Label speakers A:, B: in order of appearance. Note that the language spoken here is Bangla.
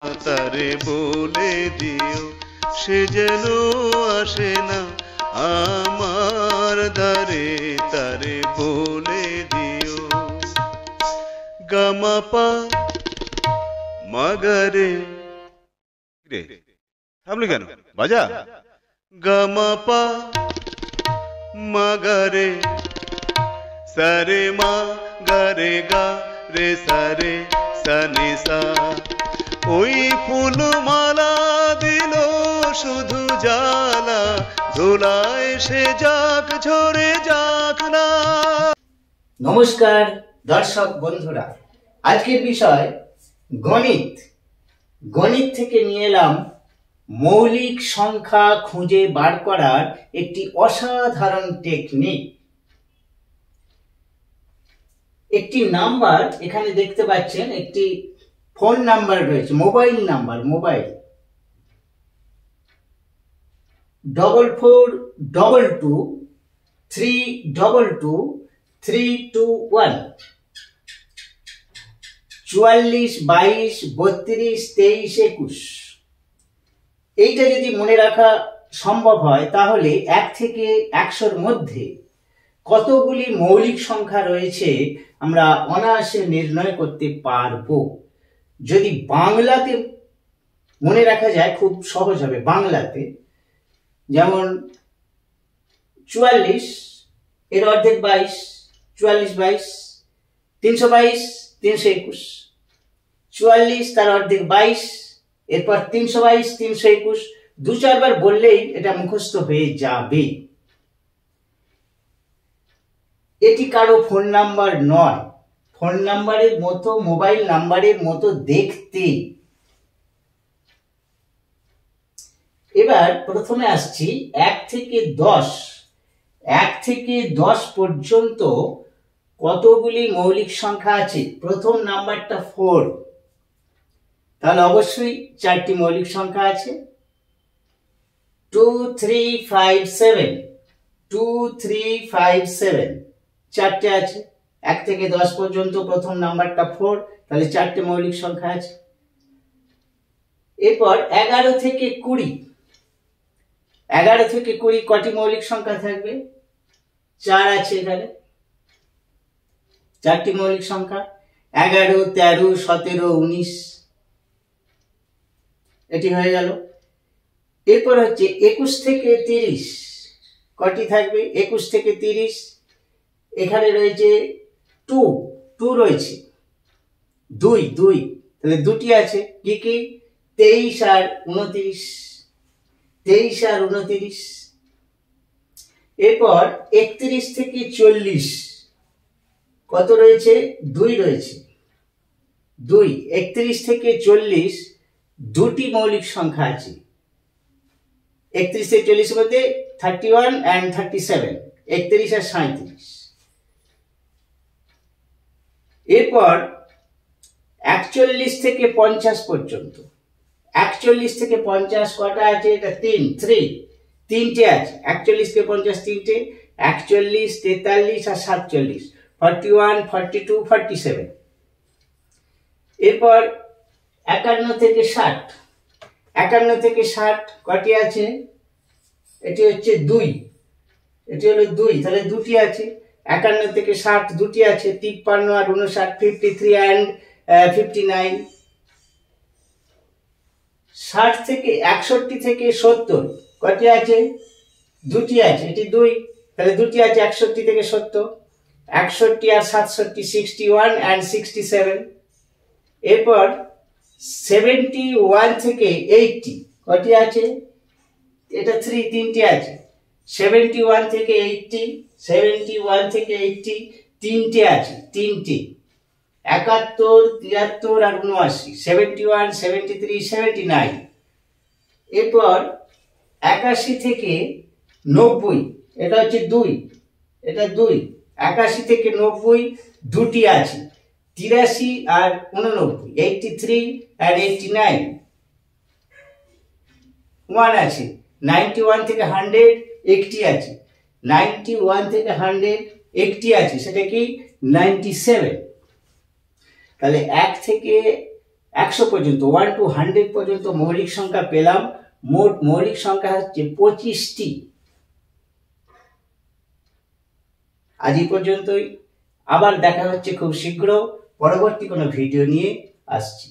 A: তারে বলে দিও সে যেন আসে না আমার দ্বারে, তারে বলে দিও। গামাপা মাগারে রে, থামলি কেন? বাজা। গামাপা মাগারে সারে মা গারে গা রে সারে সানি সা। ওই ফুলমালা দিল শুধু জ্বালা, ধুলায় সে যাক ঝরে যাক না।
B: নমস্কার দর্শক বন্ধুরা, আজকের বিষয় গণিত। গণিত থেকে নিয়ে এলাম মৌলিক সংখ্যা খুঁজে বার করার একটি অসাধারণ টেকনিক। একটি নাম্বার এখানে দেখতে পাচ্ছেন, একটি ফোন নাম্বার রয়েছে, মোবাইল নাম্বার, মোবাইল 4422322321 44 22 32 23 21। এইটা যদি মনে রাখা সম্ভব হয় তাহলে 1 থেকে 100-র মধ্যে কতগুলি মৌলিক সংখ্যা রয়েছে আমরা অনায়াসে নির্ণয় করতে পারবো। যদি বাংলাতে মনে রাখা যায় খুব সহজ হবে। বাংলাতে যেমন 44 এর অর্ধেক 22, 44 22, 322 321, 44 তার অর্ধেক 22, এরপর 322 321, 2-4 বার বললেই এটা মুখস্থ হয়ে যাবে। এটি কারো ফোন নাম্বার নয়, ফোন নাম্বারের মতো, মোবাইল নাম্বারের মতো দেখতে। এবার প্রথমে আসছি 1 থেকে 10। 1 থেকে 10 পর্যন্ত কতগুলি মৌলিক সংখ্যা আছে? প্রথম নাম্বারটা 4, তাহলে অবশ্যই 4টি মৌলিক সংখ্যা আছে। 2 3 5 7, 2 3 5 7 4টে আছে। 1 থেকে 10 পর্যন্ত প্রথম নাম্বারটা 4, তাহলে 4টে মৌলিক সংখ্যা আছে। এরপর 11 থেকে 20, 11 থেকে 20 কটি মৌলিক সংখ্যা থাকবে? 4 আছে এখানে, 4টি মৌলিক সংখ্যা। 11 13 17 19, এটি হয়ে গেল। এরপর হচ্ছে 21 থেকে 30, কটি থাকবে? 21 থেকে 30 এখানে রয়েছে 2 রয়েছে, 2 তাহলে 2টি আছে। কি কি? 23 আর 29, 23 আর 29। এরপর 31 থেকে 40 কত রয়েছে? 2 রয়েছে, 2। 31 থেকে 40 দুটি মৌলিক সংখ্যা আছে। 31 থেকে 40 এর মধ্যে 31 and 37, 31 আর 37। এরপর 41 থেকে 50 পর্যন্ত, 41 থেকে 50 কটা আছে? এটা 3টে আছে। 41 থেকে 50 3টে, 41 43 আর 47, 41 42 47। এরপর 51 থেকে 60, 51 থেকে 60 কটি আছে? এটি হচ্ছে 2, এটি হলো 2, তাহলে 2টি আছে। 51 থেকে 60 2টি আছে, 53 আর 59, 53 and 59। 60 থেকে 61 থেকে 70 কটি আছে? 2টি আছে, এটি 2, তাহলে 2টি আছে। 61 থেকে 70, 61 আর 67 61 and 67। এরপর 71 থেকে 80 কটি আছে? এটা 3টি আছে। 71 থেকে 80, 71 থেকে 80 3টে আছে, 3টি। 71 73 আর 79, 71 73 79। এরপর 81 থেকে 90, এটা হচ্ছে 2, এটা 2। 81 থেকে 90 দুটি আছে, 83 আর 89, 83 আর 89। 1 আছে। 91 থেকে 100 একটি আছে, 91 থেকে 100 একটি আছে, সেটা কি? 97। তাহলে 1 থেকে 100 পর্যন্ত 1 to 100 পর্যন্ত মৌলিক সংখ্যা পেলাম। মোট মৌলিক সংখ্যা হচ্ছে 25টি। আজ এই পর্যন্তই। আবার দেখা হচ্ছে খুব শীঘ্র পরবর্তী কোনো ভিডিও নিয়ে আসছি।